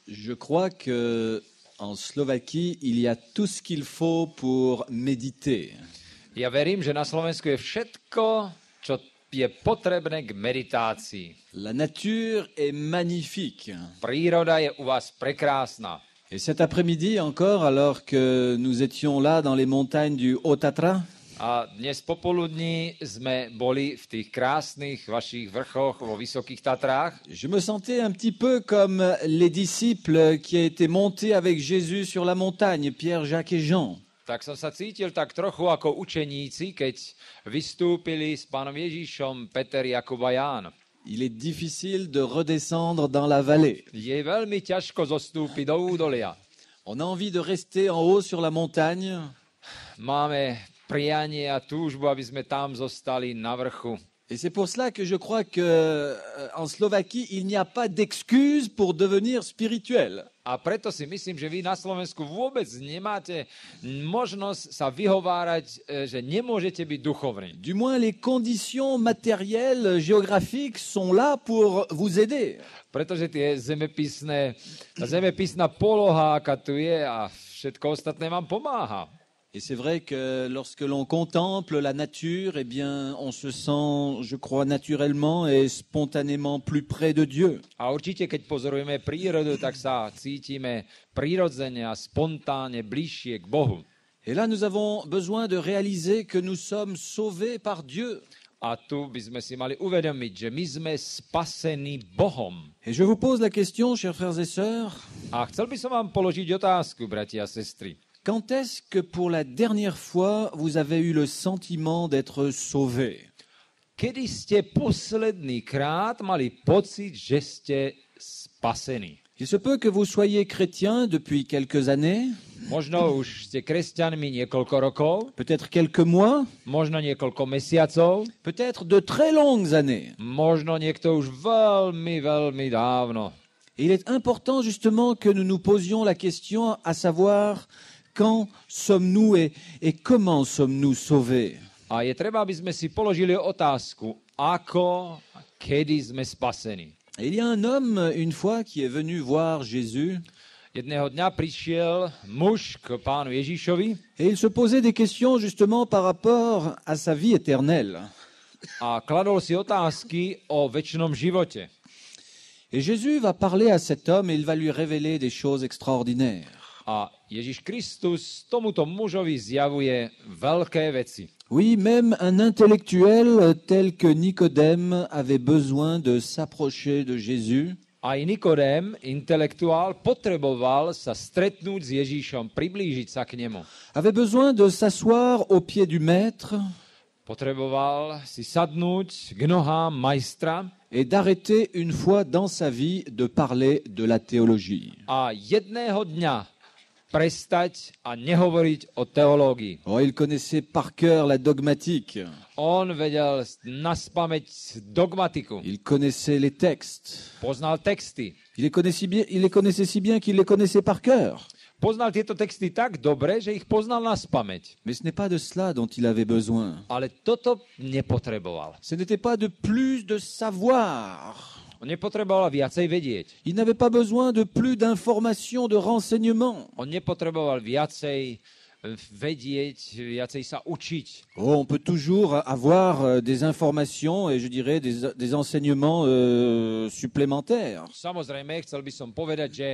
Je crois que en Slovaquie, il y a tout ce qu'il faut pour méditer. Ja verím, že na Slovensku je všetko, čo je potrebné k meditácii. La nature est magnifique. Príroda je u vás prekrásna. Et cet après-midi encore, alors que nous étions là dans les montagnes du Haut-Tatra, A dnes popoludní sme boli v tých krásnych vašich vrchoch vo Vysokých Tatrách. je me sentais un petit peu comme les disciples qui étaient montés avec Jésus sur la montagne, Pierre, Jacques et Jean. Tak som sa cítil tak trochu ako učeníci, keď vystúpili s pánom Ježišom Peter, Jakub a Ján. Il est difficile de redescendre dans la vallée. Je veľmi ťažko zostúpiť do údolia. On a envie de rester en haut sur la montagne, Máme prianie a túžbu, aby sme tam zostali na vrchu. et c'est pour cela que je crois que en Slovaquie, il n'y a pas d'excuse pour devenir spirituel. A preto si myslím, že vy na Slovensku vôbec nemáte možnosť sa vyhovárať, že nemôžete byť duchovní. Du moins, les conditions matérielles, géographiques sont là pour vous aider. Pretože zemepisná poloha, aká tu je a všetko ostatné vám pomáha. Et c'est vrai que lorsque l'on contemple la nature, eh bien, on se sent, je crois, naturellement et spontanément plus près de Dieu. A určite, keď pozorujeme prírodu, tak sa cítime prirodzene a spontánne bližšie k Bohu. Et là, nous avons besoin de réaliser que nous sommes sauvés par Dieu. A tu by sme si mali uvedomiť, že my sme spasení Bohom. Et je vous pose la question, chers frères et sœurs, A chcel by som vám položiť otázku, bratia a sestry. quand est-ce que pour la dernière fois, vous avez eu le sentiment d'être sauvés? Kedy ste posledný krát mali pocit, že ste spasení? Il se peut que vous soyez chrétien depuis quelques années, Možno už ste kresťanmi niekoľko rokov, peut-être quelques mois, možno niekoľko mesiacov, peut-être de très longues années. možno niekto už veľmi, veľmi dávno. Et il est important justement que nous nous posions la question à savoir quand sommes-nous et comment sommes-nous sauvés? A je treba, aby sme si položili otázku, ako, kedy sme spasení. Et il y a un homme, une fois, qui est venu voir Jésus Jedného dňa prišiel muž k pánu Ježišovi et il se posait des questions justement par rapport à sa vie éternelle. a kladol si otázky o večnom živote. Et Jésus va parler à cet homme et il va lui révéler des choses extraordinaires. A Ježiš Kristus tomuto mužovi zjavuje veľké veci. Oui, même un intellectuel tel que Nicodème avait besoin de s'approcher de Jésus. Aj Nikodém, intelektuál, potreboval sa stretnúť s Ježíšom, priblížiť sa k nemu. Avait besoin de s'asseoir au pied du maître Potreboval si sadnúť k nohám majstra et d'arrêter une fois dans sa vie de parler de la théologie. a jedného dňa prestať a nehovoriť o teológii. Oh, il connaissait par cœur la dogmatique, On vedel naspamäť dogmatiku, il connaissait les textes, poznal texty. il les connaissait si bien qu'il les connaissait par cœur. Poznal tieto texty tak dobre, že ich poznal naspamäť. Mais ce n'est pas de cela dont il avait besoin. Ale toto nepotreboval. Ce n'était pas de plus de savoir. On nepotreboval viacej vedieť. Il n'avait pas besoin de plus d'informations, de renseignements. On nepotreboval viacej vedieť, viacej sa učiť. Oh, on peut toujours avoir des informations et je dirais des enseignements supplémentaires. Samozrejme, chcel by som povedať, že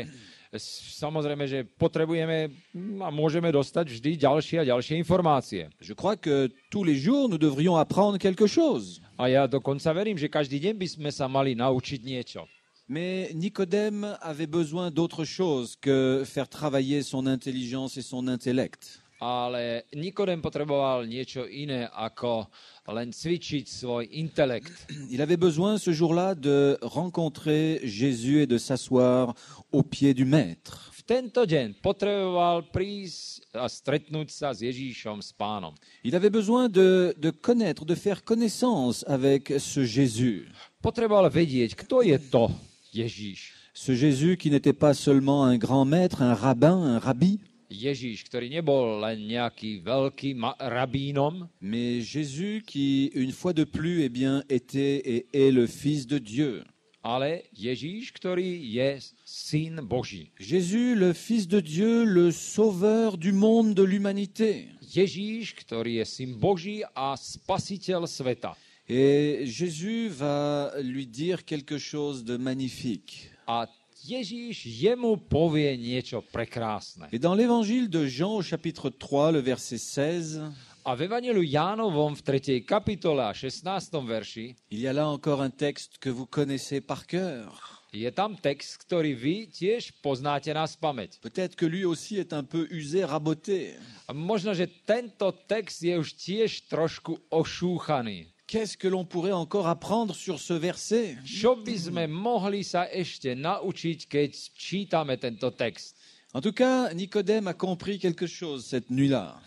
samozrejme, že potrebujeme a môžeme dostať vždy ďalšie a ďalšie informácie. Je crois que tous les jours, nous devrions apprendre quelque chose. A ja dokonca verím, že každý deň by sme sa mali naučiť niečo. Mais Nicodème avait besoin d'autre chose que faire travailler son intelligence et son intellect. Ale Nikodém potreboval niečo iné, ako len cvičiť svoj intelekt. Il avait besoin ce jour-là de rencontrer Jésus et de s'asseoir au pied du Maître. V tento deň potreboval prísť a stretnúť sa s Ježíšom, s pánom. Il avait besoin de connaître, de faire connaissance avec ce Jésus. Potreboval vedieť, kto je to Ježíš. Ce Jésus qui n'était pas seulement un grand maître, un rabbin, un rabbi, Ježíš, ktorý nebol len nejaký veľký rabínom, mais Jésus qui, une fois de plus, eh bien, était et est le Fils de Dieu. ale Ježíš, ktorý je syn Boží. Jésus, le Fils de Dieu, le Sauveur du monde, de l'humanité. Ježíš, ktorý je syn Boží a spasiteľ sveta. Et Jésus va lui dire quelque chose de magnifique. A Ježíš jemu povie niečo prekrásne. Et dans l'évangile de Jean au chapitre 3, le verset 16, A v Evangeliu Jánovom v 3. kapitole a 16. verši il y a là encore un texte que vous connaissez par cœur. je tam text, ktorý vy tiež poznáte na spamäť. Peut-être que lui aussi est un peu usé, raboté. A možno, že tento text je už tiež trošku ošúchaný. Qu'est-ce que l'on pourrait encore apprendre sur ce verset? Čo by sme mohli sa ešte naučiť, keď čítame tento text? En tout cas, Nicodème a compris quelque chose cette nuit-là.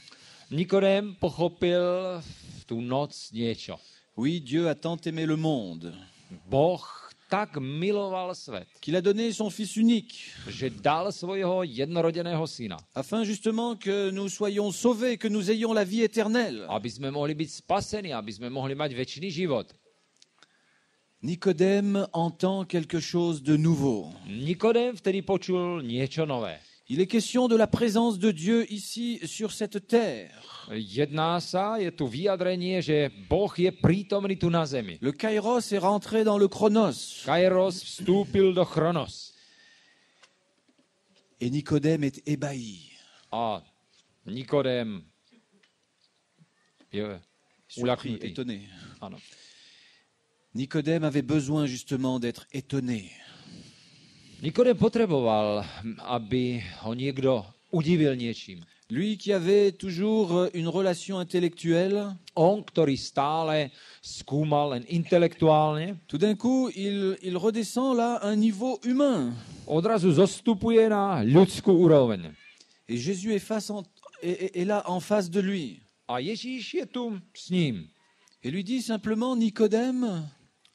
Nikodém pochopil v tú noc niečo. Oui, Dieu a tant aimé le monde Boh tak miloval svet, qu'il a donné son Fils unique, že dal svojho jednorodeného syna, afin justement que nous soyons sauvés, que nous ayons la vie éternelle. aby sme mohli byť spasení, aby sme mohli mať večný život. Nicodème entend quelque chose de nouveau. Nikodém vtedy počul niečo nové. Il est question de la présence de Dieu ici sur cette terre. Jedná sa, je tu vyjadrenie, že Boh je prítomný tu na zemi. Le Kairos est rentré dans le Chronos. Kairos vstúpil do Chronos. Et Nicodème est ébahi. A Nikodém je Surpris, uľaknutý. étonné. Áno. Nicodème avait besoin justement d'être étonné. Nikodém potreboval, aby ho niekto udivil niečím. Lui qui avait toujours une relation intellectuelle, On, ktorý stále skúmal len intelektuálne, tout d'un coup, il redescend là à un niveau humain. odrazu zostupuje na ľudskú úroveň. Et Jésus est là en face de lui. A Ježíš je tu s ním. Et lui dit simplement, Nicodème,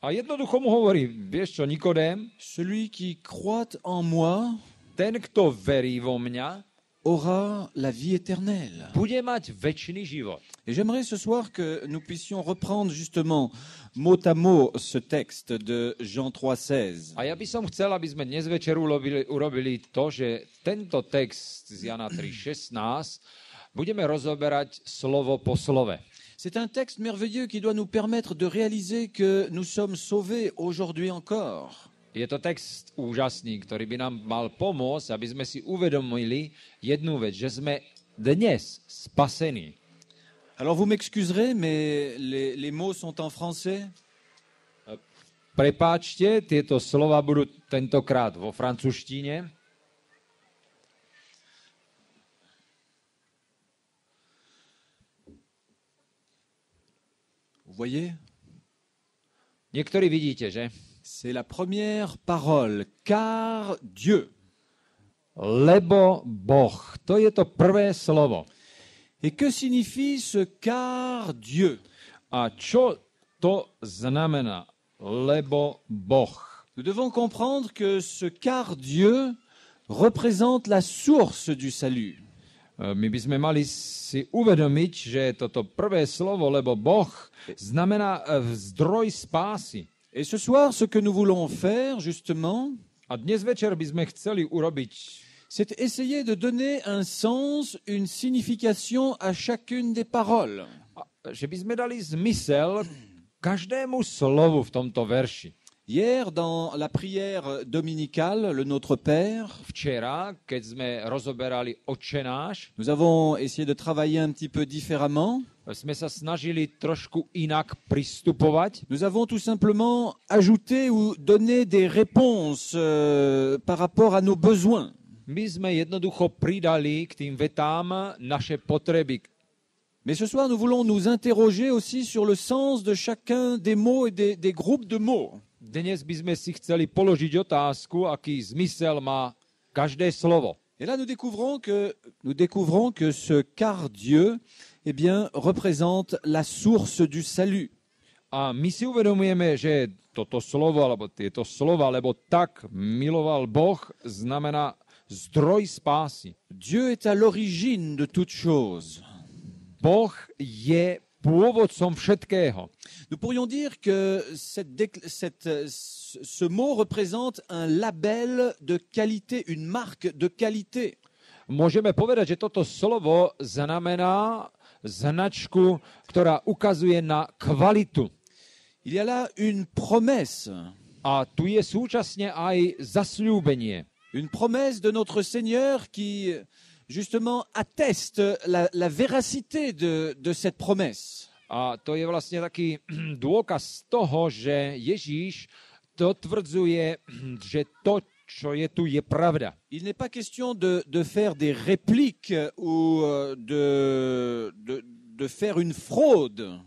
A jednoducho mu hovorí, vieš čo, Nikodém, celui qui croit en moi ten, kto verí vo mňa, aura la vie éternelle. bude mať večný život. Et j'aimerais ce soir que nous puissions reprendre justement mot à mot ce texte de Jean 3,16. A ja by som chcel, aby sme dnes večer urobili to, že tento text z Jana 3.16 budeme rozoberať slovo po slove. C'est un texte merveilleux qui doit nous permettre de réaliser que nous sommes sauvés aujourd'hui encore. Je to text úžasný, ktorý by nám mal pomôcť, aby sme si uvedomili jednu vec, že sme dnes spasení. Alors vous m'excuserez, mais les mots sont en français. Prepáčte, tieto slova budú tentokrát vo francúzštine. Vous voyez? Niektorí vidíte, že? C'est la première parole, car Dieu. Lebo Boh. To je to prvé slovo. Et que signifie ce car Dieu? A čo to znamená? Lebo Boh. Nous devons comprendre que ce car Dieu représente la source du salut. My by sme mali si uvedomiť, že toto prvé slovo, lebo Boh, znamená zdroj spásy. Et ce soir, ce que nous voulons faire, justement, A dnes večer by sme chceli urobiť, c'est essayer de donner un sens, une signification à chacune des paroles. že by sme dali zmysel každému slovu v tomto verši. Hier, dans la prière dominicale, le Notre Père, Včera, keď sme rozoberali Otče náš, nous avons essayé de travailler un petit peu différemment. sme sa snažili trošku inak pristupovať. Nous avons tout simplement ajouté ou donné des réponses par rapport à nos besoins. My sme jednoducho pridali k tým vetám naše potreby. Mais ce soir, nous voulons nous interroger aussi sur le sens de chacun des mots et des groupes de mots. Dnes by sme si chceli položiť otázku, aký zmysel má každé slovo. Et là, nous découvrons que ce car Dieu, eh bien, représente la source du salut. A my si uvedomujeme, že toto slovo, alebo tieto slova, lebo tak miloval Boh, znamená zdroj spásy. Dieu est à l'origine de toute chose. Boh je pôvodcom všetkého. Nous pourrions dire que ce mot représente un label de qualité, une marque de qualité. Môžeme povedať, že toto slovo znamená značku, ktorá ukazuje na kvalitu. Il y a là une promesse. A tu je súčasne aj zasľúbenie. Une promesse de notre Seigneur qui, justement, atteste la véracité de cette promesse. A to je vlastne taký dôkaz toho, že Ježíš dotvrdzuje, že to, čo je tu, je pravda. Il n'est pas question de faire des répliques ou de faire une fraude.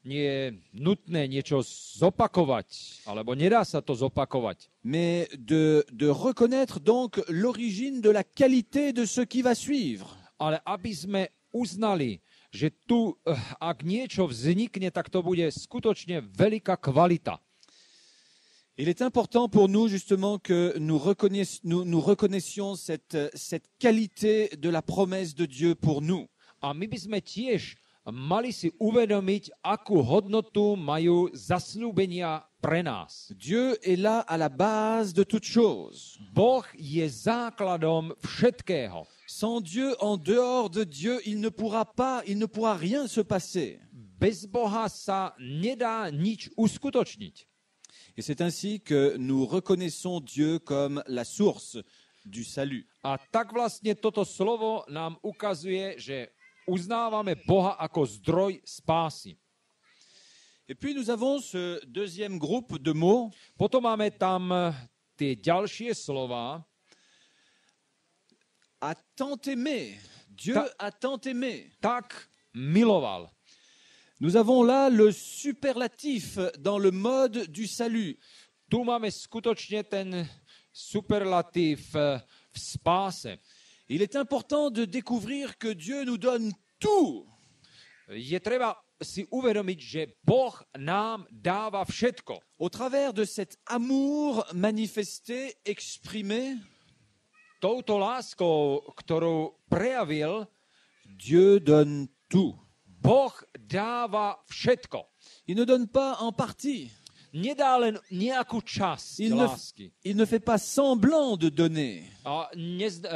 Nie je nutné niečo zopakovať, alebo nedá sa to zopakovať. Mais de reconnaître donc l'origine de la qualité de ce qui va suivre. Ale aby sme uznali, že tu, ak niečo vznikne, tak to bude skutočne veľká kvalita. Il est important pour nous justement que nous reconnaissions cette qualité de la promesse de Dieu pour nous. A my by sme tiež mali si uvedomiť, akú hodnotu majú zasľúbenia pre nás. Dieu est là à la base de toutes choses. Boh je základom všetkého. Sans Dieu, en dehors de Dieu, il ne pourra rien se passer. Bez Boha sa nedá nič uskutočniť. Et c'est ainsi que nous reconnaissons Dieu comme la source du salut. A tak vlastne toto slovo nám ukazuje, že uznávame Boha ako zdroj spásy. Et puis nous avons ce deuxième groupe de mots. Potom máme tam tie ďalšie slova. A tant aimé. Dieu a tant aimé. Tak miloval. Nous avons là le superlatif dans le mode du salut. Tu máme skutočne ten superlatív v spáse. Il est important de découvrir que Dieu nous donne tout. Je treba si uvedomiť, že Boh nám dáva všetko. Au travers de cet amour manifesté, exprimé, touto láskou, ktorú prejavil, Dieu donne tout. Boh dáva všetko. Il ne donne pas en partie. Nedá len nejakú časť lásky. Il ne fait pas semblant de donner. A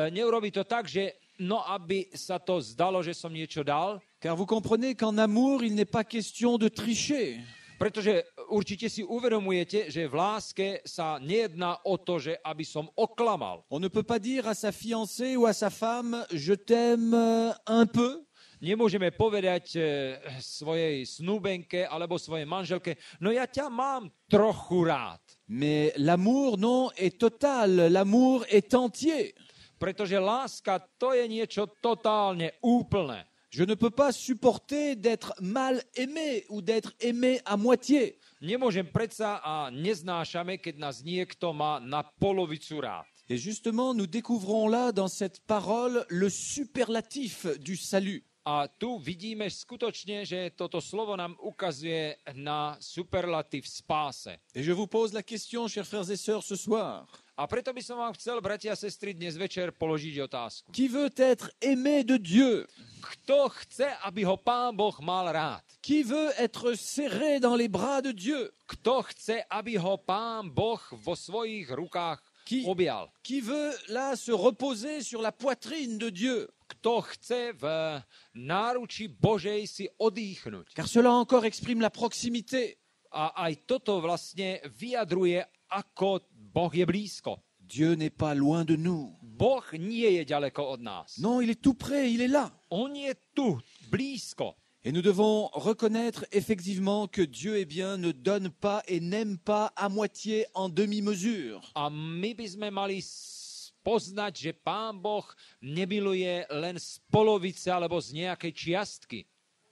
neurobí to tak, že aby sa to zdalo, že som niečo dal. Car vous comprenez qu'en amour, il n'est pas question de tricher. Pretože určite si uvedomujete, že v láske sa nejedná o to, že aby som oklamal. On ne peut pas dire à sa fiancée ou à sa femme, je t'aime un peu. Nemôžeme povedať svojej snúbenke alebo svojej manželke, no ja ťa mám trochu rád. Mais l'amour, non, est total. L'amour est entier. Pretože láska, to je niečo totálne úplné. Je ne peux pas supporter d'être mal aimé ou d'être aimé à moitié. Nemôžem predsa a neznášame, keď nás niekto má na polovicu rád. Et justement, nous découvrons là, dans cette parole, le superlatif du salut. A tu vidíme skutočne, že toto slovo nám ukazuje na superlatív spáse. Et je vous pose la question, chers frères et sœurs, ce soir. A preto by som vám chcel, bratia a sestry, dnes večer položiť otázku. Qui veut être aimé de Dieu? Kto chce, aby ho Pán Boh mal rád? Qui veut être serré dans les bras de Dieu? Kto chce, aby ho Pán Boh vo svojich rukách objal? Qui veut là se reposer sur la poitrine de Dieu? Kto chce v náručí Božej si odýchnuť? Car cela encore exprime la proximité. A aj toto vlastne vyjadruje, ako Boh je blízko. Dieu n'est pas loin de nous. Boh nie je ďaleko od nás. Non, il est tout près, il est là. On je tu, blízko. Et nous devons reconnaître effectivement que Dieu, ne donne pas et n'aime pas à moitié en demi-mesure. A my by sme mali poznať, že Pán Boh nemiluje len z polovice alebo z nejakej čiastky.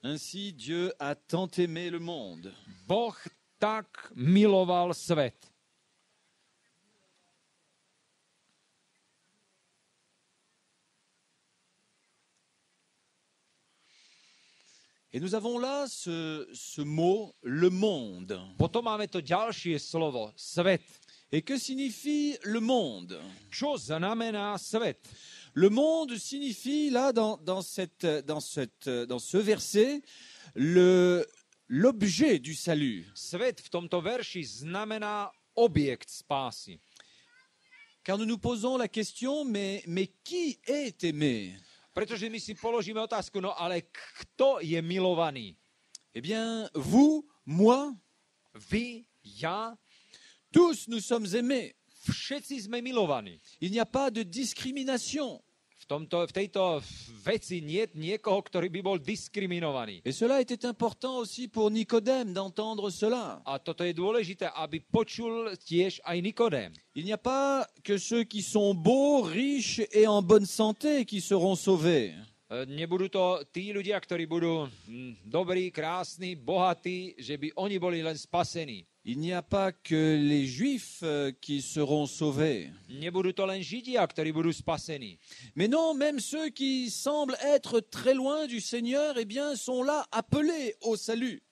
Ainsi Dieu a tant aimé le monde. Boh tak miloval svet. Et nous avons là ce mot, le monde. Potom máme to ďalšie slovo, svet. Et que signifie le monde? Čo znamená svet? Le monde signifie là dans ce verset l'objet du salut. Svet v tomto verši znamená objekt spásy. Car nous nous posons la question, mais qui est aimé? Pretože my si položíme otázku, no ale kto je milovaný? Eh bien, vous, moi, Vy, ja, tous nous sommes aimés. všetci sme milovaní. Il n'y a pas de discrimination. V tejto veci nie je niekoho, ktorý by bol diskriminovaný. Et cela était important aussi pour Nicodème d'entendre cela. A toto je dôležité, aby počul tiež aj Nikodém. Il n'y a pas que ceux qui sont beaux, riches et en bonne santé qui seront sauvés. Nebudú to tí ľudia, ktorí budú dobrí, krásni, bohatí, že by oni boli len spasení. Il n'y a pas que les Juifs qui seront sauvés. Nebudú to len Židia, ktorí budú spasení. Mais non, même ceux qui semblent être très loin du Seigneur, eh bien, sont là appelés au salut.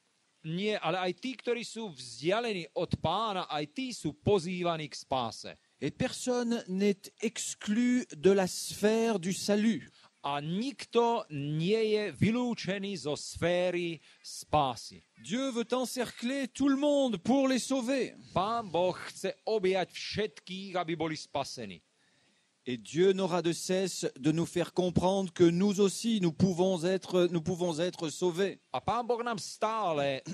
Nie, ale aj tí, ktorí sú vzdialení od Pána, aj tí sú pozývaní k spáse. Et personne n'est exclu de la sphère du salut. A nikto nie je vylúčený zo sféry spásy. Dieu veut encercler tout le monde pour les sauver. Pán Boh chce objať všetkých, aby boli spasení. Et Dieu n'aura de cesse de nous faire comprendre que nous aussi, nous pouvons être sauvés. A Pán Boh nám stále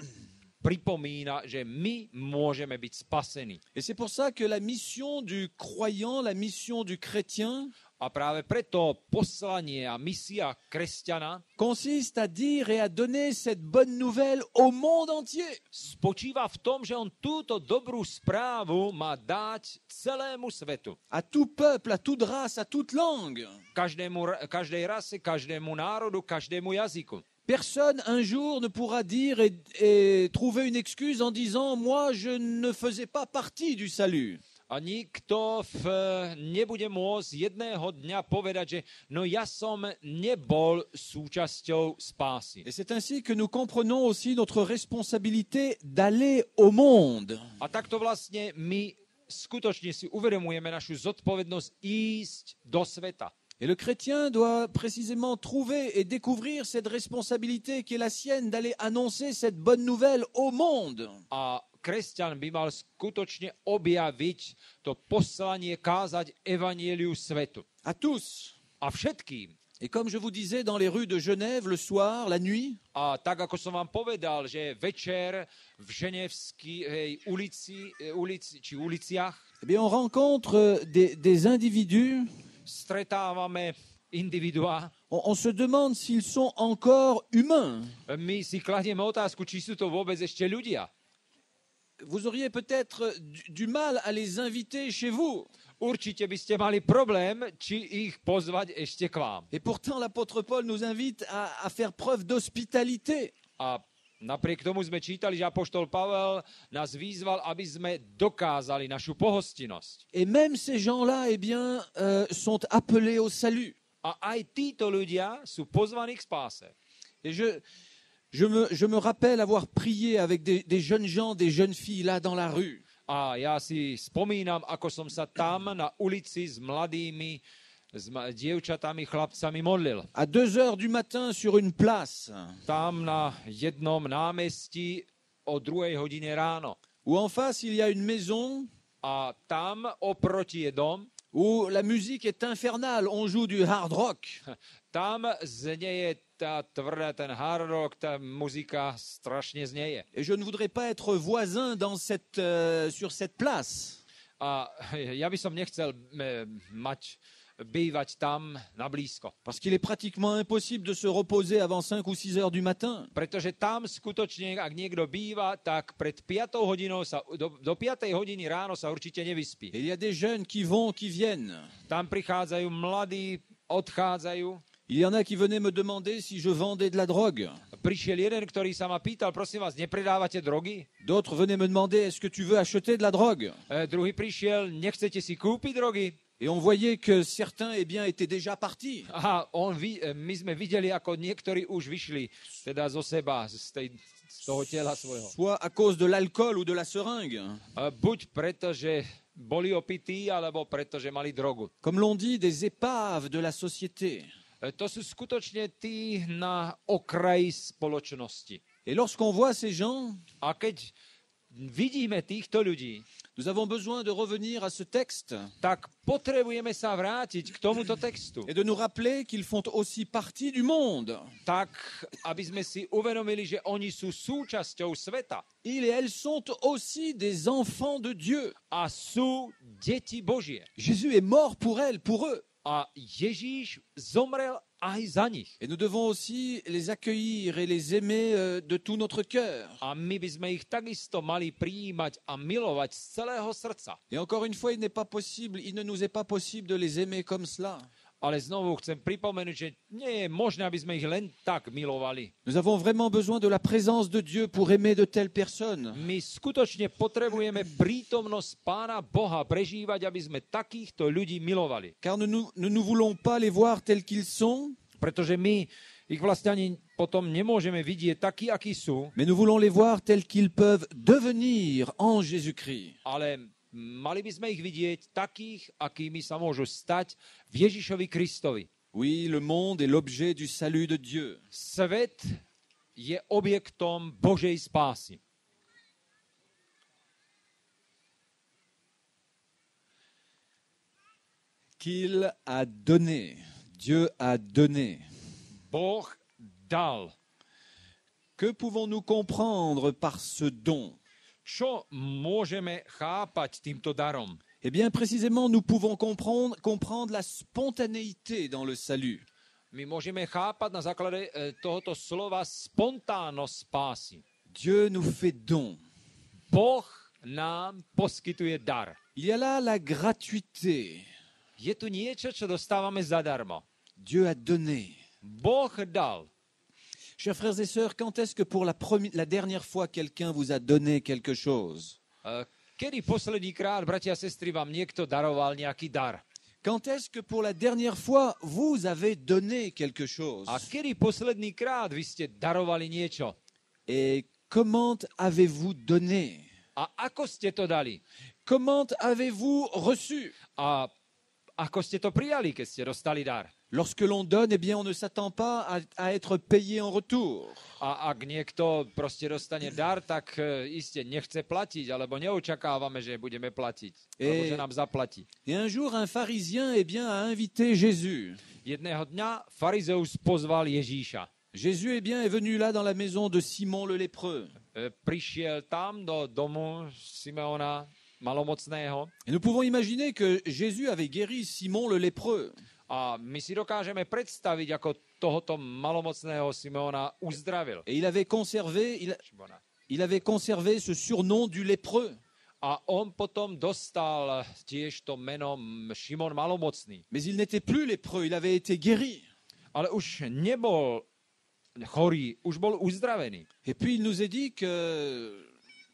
pripomína, že my môžeme byť spasení. Et c'est pour ça que la mission du croyant, la mission du chrétien, A práve preto poslanie a misia kresťana consiste à dire et à donner cette bonne nouvelle au monde entier. spočíva v tom, že on túto dobrú správu má dať celému svetu. À tout peuple, à toute race, à toute langue. Každej rase, každému národu, každému jazyku. Personne un jour ne pourra dire et trouver une excuse en disant « Moi, je ne faisais pas partie du salut ». A nikto nebude môcť jedného dňa povedať, že no ja som nebol súčasťou spásy. Et c'est ainsi que nous comprenons aussi notre responsabilité d'aller au monde. A takto vlastne my skutočne si uvedomujeme našu zodpovednosť ísť do sveta. Et le chrétien doit précisément trouver et découvrir cette responsabilité qui est la sienne d'aller annoncer cette bonne nouvelle au monde. A kresťan by mal skutočne objaviť to poslanie kázať evanjeliu svetu. À tous. A všetkým. Et comme je vous disais, dans les rues de Genève, le soir, la nuit, A tak, ako som vám povedal, že večer v ženevskej uliciach eh bien, on rencontre des individus. stretávame individuá. On se demande s'ils sont encore humains. My si kladieme otázku, či sú to vôbec ešte ľudia. Vous auriez peut-être du mal à les inviter chez vous. Určite by ste mali problém, či ich pozvať ešte k vám. Et pourtant, l'apôtre Paul nous invite à faire preuve d'hospitalité. A napriek tomu sme čítali, že apoštol Pavel nás vyzval, aby sme dokázali našu pohostinnosť. Et même ces gens-là, eh bien, sont appelés au salut. A aj títo ľudia sú pozvaní k spáse. Et je me rappelle avoir prié avec des jeunes gens, des jeunes filles là dans la rue. A ja si spomínam, ako som sa tam na ulici s mladými, s dievčatami, chlapcami modlil. À 2h du matin sur une place. Tam na jednom námestí o 2 hodine ráno. Où en face, il y a une maison. A tam oproti je dom. Où la musique est infernale. On joue du hard rock. Tam znieje tá tvrdá, ten hard rock, tá muzika strašne znieje. Et je ne voudrais pas être voisin sur cette place. A ja by som nechcel bývať tam na blízko. Parce qu'il est pratiquement impossible de se reposer avant 5 ou 6 heures du matin. Pretože tam skutočne, ak niekto býva, tak pred 5 hodinou do 5 hodiny ráno sa určite nevyspí. Et il y a des jeunes qui vont, qui viennent. Tam prichádzajú mladí, odchádzajú. Il y en a qui venaient me demander si je vendais de la drogue. Prišiel jeden, ktorý sa ma pýtal, prosím vás, nepredávate drogy? D'autres venaient me demander, est-ce que tu veux acheter de la drogue? Druhý prišiel, nechcete si kúpiť drogy? Et on voyait que certains, eh bien, étaient déjà partis. A my sme videli, ako niektorí už vyšli teda zo seba, z toho tela svojho. Soit à cause de l'alcool ou de la seringue. Buď preto, že boli opití, alebo preto, že mali drogu. Comme l'on dit, des épaves de la société. To sú skutočne tí na okraji spoločnosti. Et lorsqu'on voit ces gens, A keď vidíme týchto ľudí, nous avons besoin de revenir à ce texte tak potrebujeme sa vrátiť k tomuto textu. et de nous rappeler qu'ils font aussi partie du monde. Tak, aby sme si uvedomili, že oni sú súčasťou sveta Ils et elles sont aussi des enfants de Dieu. a sú deti Božie. Jésus est mort pour elles, pour eux. A Ježíš zomrel aj za nich. Et nous devons aussi les accueillir et les aimer de tout notre cœur. A my by sme ich takisto mali prijímať a milovať z celého srdca. Et encore une fois, il ne nous est pas possible de les aimer comme cela. Ale znovu chcem pripomenúť, že nie je možné, aby sme ich len tak milovali. Nous avons vraiment besoin de la présence de Dieu pour aimer de telles personnes. My skutočne potrebujeme prítomnosť Pána Boha prežívať, aby sme takýchto ľudí milovali. Car nous ne voulons pas les voir tels qu'ils sont, Pretože my ich vlastne ani potom nemôžeme vidieť takí, akí sú, mais nous voulons les voir tels qu'ils peuvent devenir en Jésus-Christ. ale mali by sme ich vidieť takých, akými sa môžu stať v Ježišovi Kristovi. Oui, le monde est l'objet du salut de Dieu. Svet je objektom Božej spásy. Qu'il a donné. Dieu a donné. Boh dal. Que pouvons-nous comprendre par ce don? Čo môžeme chápať týmto darom? Eh bien, précisément, nous pouvons comprendre la spontanéité dans le salut. My môžeme chápať na základe tohoto slova spontánnosť spásy. Dieu nous fait don. Boh nám poskytuje dar. Il y a là la gratuité. Je tu niečo, čo dostávame zadarmo. Dieu a donné. Boh dal. Chers frères et sœurs, quand est-ce que pour la dernière fois quelqu'un vous a donné quelque chose? Kedy posledný krát, bratia a sestry, vám niekto daroval nejaký dar? Quand est-ce que pour la dernière fois vous avez donné quelque chose? A kedy posledný krát vy ste darovali niečo? Et comment avez-vous donné? A ako ste to dali? Comment avez-vous reçu? A ako ste to prijali, keď ste dostali dar? Lorsque l'on donne, eh bien, on ne s'attend pas à être payé en retour. A ak niekto proste dostane dar, tak iste nechce platiť, alebo neočakávame, že budeme platiť, alebo že nám zaplatí. Et un jour, un pharisien, eh bien, a invité Jésus. Jedného dňa farizeus pozval Ježíša. Jésus, eh bien, est venu là dans la maison de Simon le lépreux. Prišiel tam do domu Simeona malomocného. Et nous pouvons imaginer que Jésus avait guéri Simon le lépreux. A my si dokážeme predstaviť, ako tohoto malomocného Simeona uzdravil. Et il avait conservé ce surnom du lépreux. A on potom dostal tiež to meno Šimon malomocný. Mais il n'était plus lépreux, il avait été guéri. Ale už nebol chorý, už bol uzdravený. Et puis il nous est dit que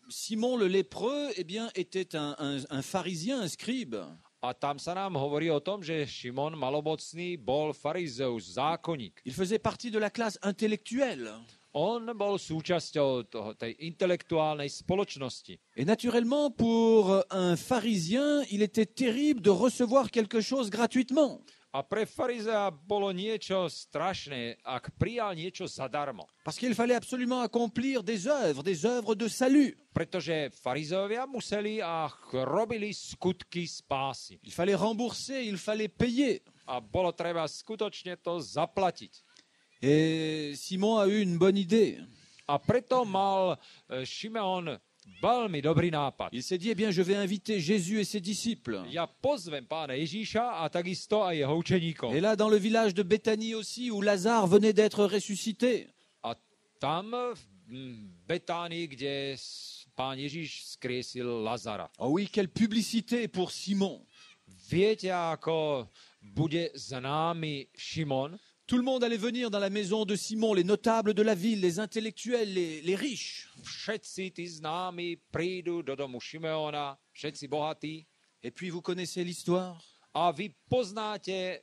Simon le lépreux, eh bien, était un pharisien, un scribe. A tam sa nám hovorí o tom, že Šimon malomocný bol farizeus, zákonník. Il faisait partie de la classe intellectuelle. On bol súčasťou tej intelektuálnej spoločnosti. Et naturellement, pour un pharisien, il était terrible de recevoir quelque chose gratuitement. A pre farizea bolo niečo strašné, ak prijal niečo zadarmo. Parce qu'il fallait absolument accomplir des œuvres de salut. Pretože farizeovia museli a robili skutky spásy. Il fallait rembourser, il fallait payer. A bolo treba skutočne to zaplatiť. Et Simon a eu une bonne idée. A preto mal Šimeon veľmi dobrý nápad. Il s'est dit, eh bien, je vais inviter Jésus et ses disciples. Ja pozvem pána Ježíša a takisto aj jeho učeníkov. Et là, dans le village de Béthanie aussi, où Lazare venait d'être ressuscité. A tam v Betánii, kde pán Ježíš skriesil Lazara. Oh oui, quelle publicité pour Simon. Viete, ako bude známy Šimon? Tout le monde allait venir dans la maison de Simon, les notables de la ville, les intellectuels, les riches. Všetci tí známi prídu do domu Šimeona, všetci bohatí. Et puis vous connaissez l'histoire. A vy poznáte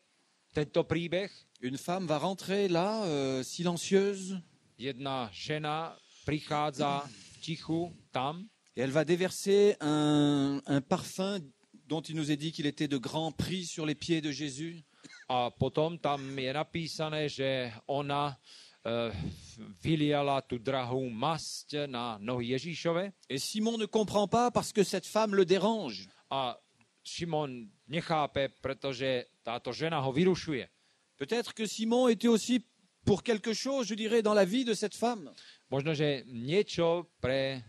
tento príbeh? Une femme va rentrer là, silencieuse. Jedna žena prichádza v tichu tam. Et elle va déverser un parfum dont il nous est dit qu'il était de grand prix sur les pieds de Jésus. A potom tam je napísané, že ona vyliala tu drahou masť na nohy Ježíšove. Et Simon ne comprend pas parce que cette femme le dérange. A Šimon nechápe, pretože táto žena ho vyrušuje. Peut-être que Simon était aussi pour quelque chose, je dirais, dans la vie de cette femme. Možno, že niečo pre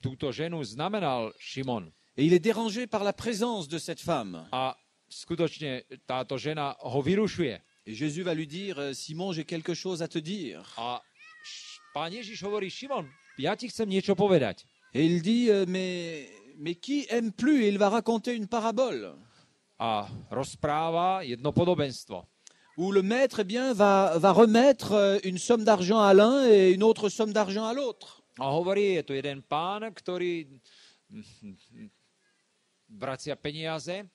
túto ženu znamenal Šimon. Et il est dérangé par la présence de cette femme. A skutočne táto žena ho vyrušuje. Et Jésus va lui dire, Simon, j'ai quelque chose à te dire. A Pán Ježiš hovorí, Šimon, ja ti chcem niečo povedať. Et il dit, mais qui aime plus? Et il va raconter une parabole. A rozpráva jedno podobenstvo. Où le maître va remettre une somme d'argent à l'un et une autre somme d'argent à l'autre. A hovorí, je tu jeden pán, ktorý vracia peniaze.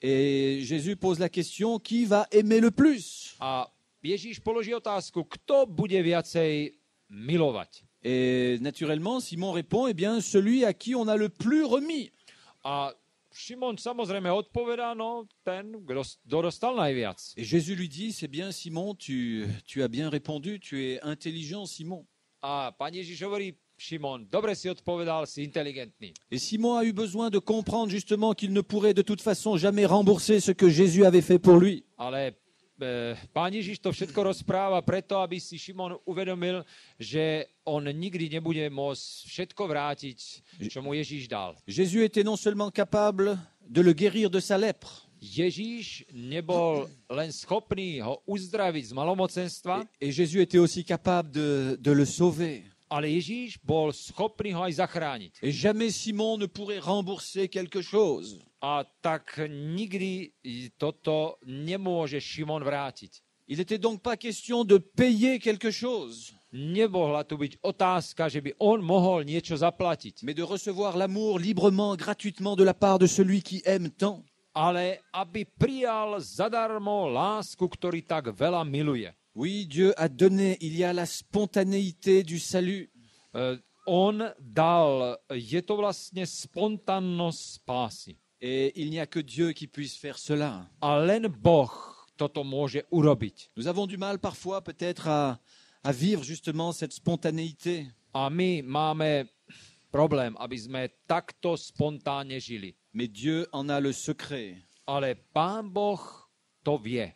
Et Jésus pose la question, qui va aimer le plus? A Ježíš položí otázku, kto bude viacej milovať. Et naturellement, Simon répond, eh bien, celui à qui on a le plus remis. A Šimon samozrejme odpovedá, no ten, kto dostal najviac. Et Jésus lui dit, c'est bien Simon, tu as bien répondu, tu es intelligent Simon. A Pán Ježiš hovorí, Šimon, dobre si odpovedal, si inteligentný. Et Simon a eu besoin de comprendre justement qu'il ne pourrait de toute façon jamais rembourser ce que Jésus avait fait pour lui. Ale Pán Ježiš to všetko rozpráva preto, aby si Šimon uvedomil, že on nikdy nebude môcť všetko vrátiť, čo mu Ježiš dal. Jésus était non seulement capable de le guérir de sa lèpre, Ježíš nebol len schopný ho uzdraviť z malomocenstva, et Jésus était aussi capable de le sauver. ale Ježíš bol schopný ho aj zachrániť. Et jamais Simon ne pourrait rembourser quelque chose. A tak nikdy toto nemôže Šimon vrátiť. Il n'était donc pas question de payer quelque chose, Nebohla tu byť otázka, že by on mohol niečo zaplatiť, mais de recevoir l'amour librement, gratuitement de la part de celui qui aime tant. ale aby prijal zadarmo lásku, ktorý tak veľa miluje. Oui, Dieu a donné, il y a la spontanéité du salut. On dal, je to vlastne spontánnosť spásy. Et il n'y a que Dieu qui puisse faire cela. A len Boh toto môže urobiť. Nous avons du mal parfois peut-être à vivre justement cette spontanéité. A my máme problém, aby sme takto spontánne žili. Mais Dieu en a le secret. Ale Pán Boh to vie.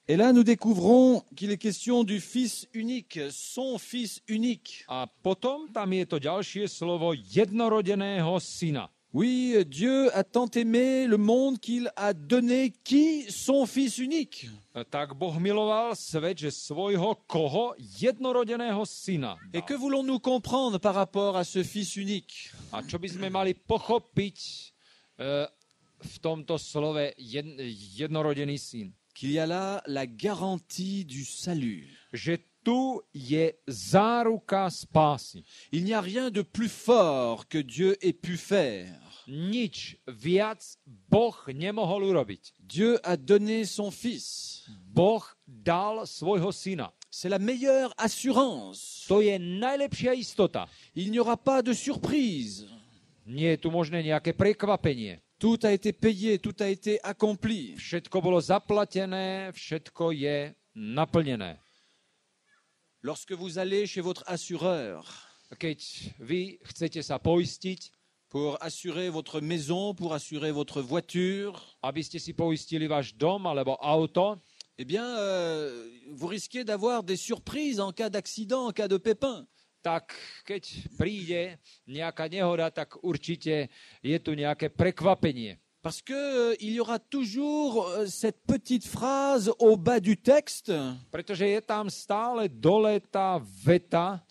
Et là, nous découvrons qu'il est question du Fils unique, son Fils unique. A potom tam je to ďalšie slovo jednorodeného syna. Oui, Dieu a tant aimé le monde qu'il a donné qui? Son Fils unique. Tak Boh miloval svet, že svojho koho? Jednorodeného syna. Et que voulons-nous comprendre par rapport à ce Fils unique? A čo by sme mali pochopiť v tomto slove jednorodený syn? Qu'il y a là la garantie du salut. Že tu je záruka spásy. Il n'y a rien de plus fort que Dieu ait pu faire. Nič viac Boh nemohol urobiť. Dieu a donné son Fils. Boh dal svojho syna. C'est la meilleure assurance. To je najlepšia istota. Il n'y aura pas de surprise. Nie je tu možné nejaké prekvapenie. Tout a été payé, tout a été accompli. Všetko bolo zaplatené, všetko je naplnené. Lorsque vous allez chez votre assureur Keď vy chcete sa poistiť, pour assurer votre maison, pour assurer votre voiture, aby ste si poistili váš dom alebo auto, eh bien, vous risquez d'avoir des surprises en cas d'accident, en cas de pépin. tak keď príde nejaká nehoda, tak určite je tu nejaké prekvapenie. Parce que il y aura toujours cette petite phrase au bas du texte. Pretože je tam stále dole tá veta,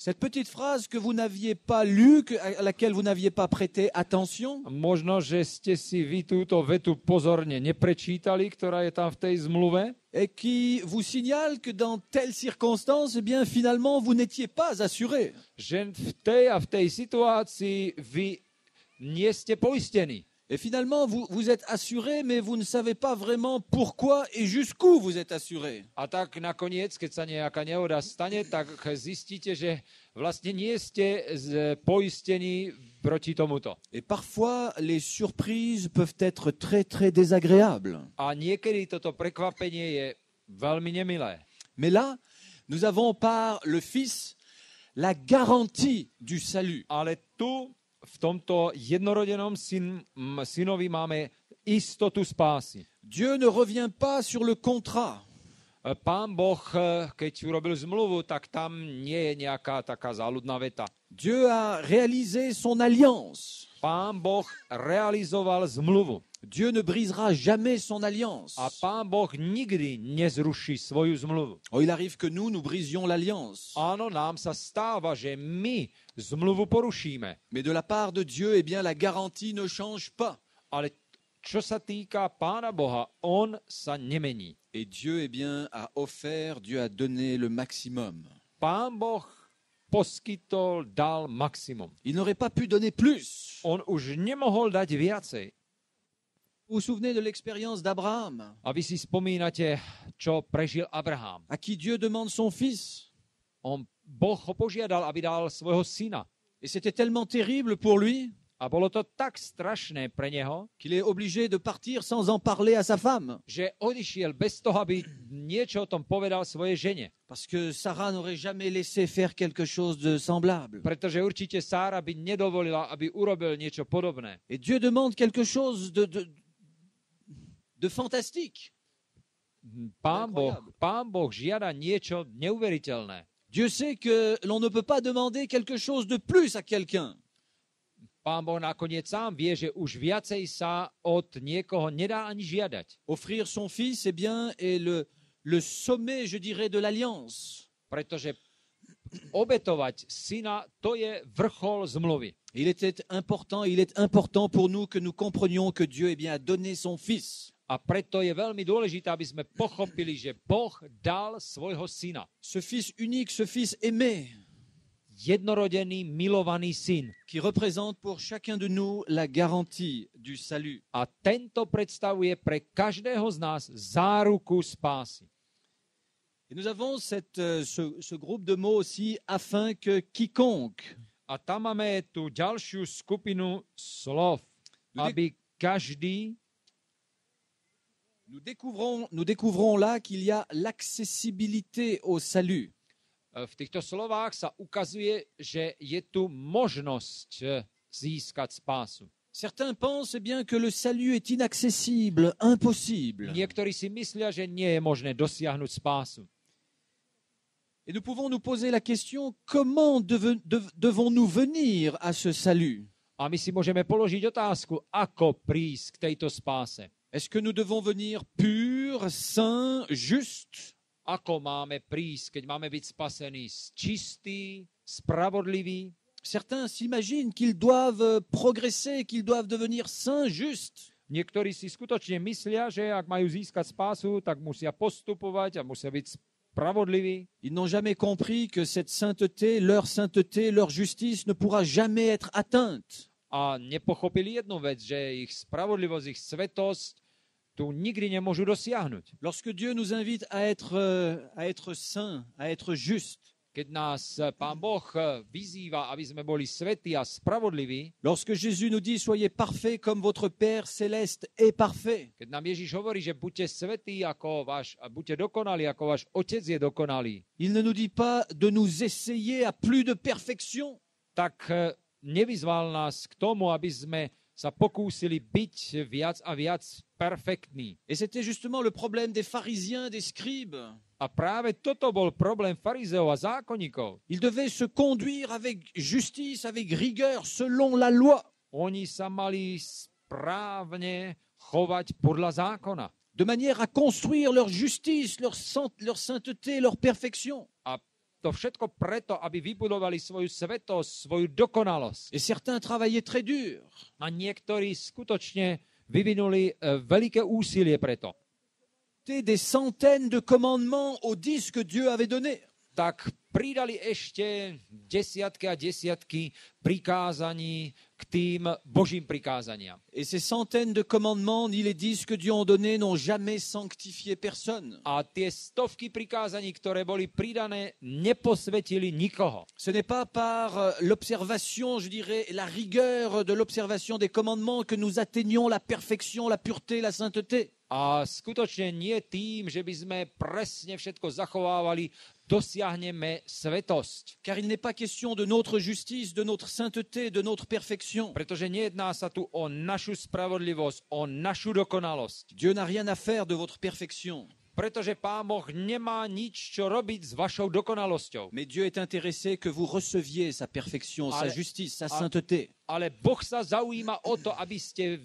Cette petite phrase que vous n'aviez pas lue, à laquelle vous n'aviez pas prêté attention. možno, že ste si vy túto vetu pozorne neprečítali, ktorá je tam v tej zmluve, Et qui vous signale que dans telle circonstance, eh bien, finalement, vous n'étiez pas assuré. že v tej a v tej situácii vy nie ste poistení. Et finalement, vous êtes assuré, mais vous ne savez pas vraiment pourquoi et jusqu'où vous êtes assuré. A tak nakoniec, keď sa nejaká nehoda stane, tak zistíte, že vlastne nie ste poistení proti tomuto. Et parfois, les surprises peuvent être très, très désagréables. A niekedy toto prekvapenie je veľmi nemilé. Mais là, nous avons par le Fils la garantie du salut. Ale tu, v tomto jednorodenom synovi máme istotu spásy. Dieu ne revient pas sur le contrat. Pán Boh, keď urobil zmluvu, tak tam nie je nejaká taká záľudná veta. Dieu a réalisé son alliance. Pán Boh realizoval zmluvu. Dieu ne brisera jamais son alliance. A Pán Boh nikdy nezruší svoju zmluvu. Oh, il arrive que nous brisions l'alliance. Áno, nám sa stáva, že my zmluvu porušíme. Mais de la part de Dieu, eh bien, la garantie ne change pas. Ale čo sa týka Pána Boha, on sa nemení. Et Dieu, eh bien, a offert, Dieu a donné le maximum. Pán Boh poskytol, dal maximum. Il n'aurait pas pu donner plus. On už nemohol dať viacej. Vous vous souvenez de l'expérience d'Abraham, A vy si spomínate, čo prežil Abraham. à qui Dieu demande son fils. Boh ho požiadal, aby dal svojho syna. Et c'était tellement terrible pour lui A bolo to tak strašné pre neho, qu'il est obligé de partir sans en parler à sa femme. že odišiel bez toho, aby niečo o tom povedal svojej žene. Parce que Sarah n'aurait jamais laissé faire quelque chose de semblable. Pretože určite Sára by nedovolila, aby urobil niečo podobné. Et Dieu demande quelque chose de fantastique. Pán Boh žiada niečo neuveriteľné. Dieu sait que l'on ne peut pas demander quelque chose de plus à quelqu'un. Pán Boh nakoniec sám vie, že už viacej sa od niekoho nedá ani žiadať. Offrir son fils, eh bien, est le sommet, je dirais, de l'alliance. Pretože obetovať syna, to je vrchol zmluvy. Il est important pour nous que nous comprenions que Dieu, eh bien, a donné son fils. A preto je veľmi dôležité, aby sme pochopili, že Boh dal svojho syna. Ce fils unique, ce fils aimé, Jednorodený, milovaný syn. qui représente pour chacun de nous la garantie du salut. A tento predstavuje pre každého z nás záruku spásy. Et nous avons ce groupe de mots aussi, afin que quiconque, A tam máme tú ďalšiu skupinu slov, aby každý. nous découvrons là qu'il y a l'accessibilité au salut. V týchto slovách sa ukazuje, že je tu možnosť získať spásu. Certains pensent eh bien que le salut est inaccessible, impossible. Niektorí si myslia, že nie je možné dosiahnuť spásu. Et nous pouvons nous poser la question, comment devons-nous venir à ce salut? A my si môžeme položiť otázku, ako prísť k tejto spáse. Est-ce que nous devons venir purs, saints, justes? Ako máme prísť, keď máme byť spasení, čistí, spravodliví? Certains s'imaginent qu'ils doivent progresser, qu'ils doivent devenir saints, justes. Niektorí si skutočne myslia, že ak majú získať spásu, tak musia postupovať a musia byť spravodliví. Ils n'ont jamais compris que cette sainteté, leur justice ne pourra jamais être atteinte. A nepochopili jednu vec, že ich spravodlivosť, ich svetosť tu nikdy nemôžu dosiahnuť. Lorsque Dieu nous invite à être saints, à être justes, Keď nás Pán Boh vyzýva, aby sme boli svätí a spravodliví, lorsque Jésus nous dit « Soyez parfaits comme votre Père céleste est parfait », keď nám Ježiš hovorí, že buďte svätí ako buďte dokonalí, ako váš Otec je dokonalý, il ne nous dit pas de nous essayer à plus de perfection. tak nevyzval nás k tomu, aby sme sa pokúsili byť viac a viac perfektní. Et c'était justement le problème des pharisiens, des scribes. A práve toto bol problém farizeov a zákonníkov. Ils devaient se conduire avec justice, avec rigueur, selon la loi, Oni sa mali správne chovať podľa zákona. de manière à construire leur justice, leur sainteté, leur perfection. A to všetko preto, aby vybudovali svoju svetosť, svoju dokonalosť. Et certains travaillaient très dur. A niektorí skutočne vyvinuli veľké úsilie preto. Des centaines de commandements aux 10 que Dieu avait donnés. Tak pridali ešte desiatky a desiatky prikázaní k k tým Božím prikázaniam. Et ces centaines de commandements, ni les 10 que Dieu a donnés, n'ont jamais sanctifié personne. A tie stovky prikázaní, ktoré boli pridané, neposvetili nikoho. Ce n'est pas par l'observation, je dirais, la rigueur de l'observation des commandements que nous atteignons la perfection, la pureté, la sainteté. A skutočne nie tým, že by sme presne všetko zachovávali, dosiahneme svetosť. Car il n'est pas question de notre justice, de notre sainteté, de notre perfection. Pretože nejedná sa tu o našu spravodlivosť, o našu dokonalosť. Dieu n'a rien à faire de votre perfection. Pretože Pán Boh nemá nič, čo robiť s vašou dokonalosťou. Mais Dieu est intéressé que vous receviez sa perfection, sa justice, sa sainteté. Ale Boh sa zaujíma o to, aby ste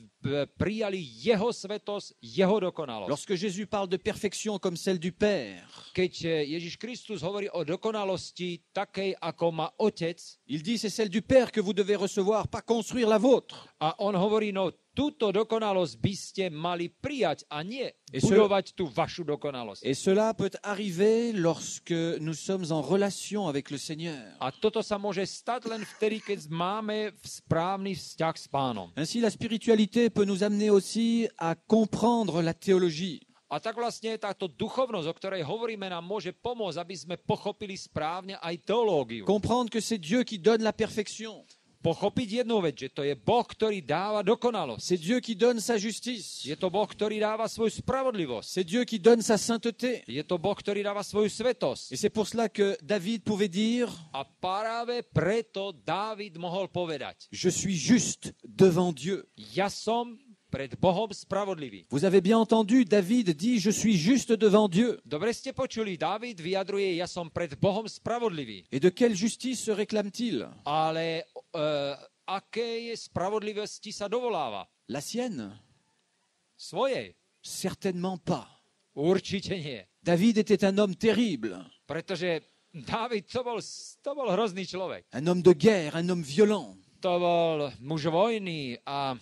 prijali jeho svetosť, jeho dokonalosť. Lorsque Jésus parle de perfection comme celle du Père, keď Ježiš Kristus hovorí o dokonalosti takej, ako má Otec, il dit c'est celle du Père que vous devez recevoir, pas construire la vôtre. A on hovorí, no túto dokonalosť by ste mali prijať a nie budovať tú vašu dokonalosť. Et cela peut arriver lorsque nous sommes en relation avec le Seigneur. A toto sa môže stať len vtedy, keď máme správny vzťah s Pánom. Ainsi, la spiritualité peut nous amener aussi à comprendre la théologie. A tak vlastne táto duchovnosť, o ktorej hovoríme, nám môže pomôcť, aby sme pochopili správne aj teológiu. Comprendre que c'est Dieu qui donne la perfection. Pochopiť jednu vec, že to je Boh, ktorý dáva dokonalosť. C'est Dieu qui donne sa justice. Je to Boh, ktorý dáva svoju spravodlivosť. C'est Dieu qui donne sa sainteté. Je to Boh, ktorý dáva svoju svetosť. Et c'est pour cela que David pouvait dire: A práve preto Dávid mohol povedať: Je suis juste devant Dieu. Ja som pred Bohom spravodlivý. Vous avez bien entendu, David dit: Je suis juste devant Dieu. Dobre ste počuli, Dávid vyjadruje: Ja som pred Bohom spravodlivý. Et de quelle justice se réclame-t-il? Ale aké je spravodlivosti sa dovoláva? La sienne? Svojej? Certainement pas. Určite nie. David était un homme terrible. Pretože Dávid to bol hrozný človek. Un homme de guerre, un homme violent. To bol muž vojny a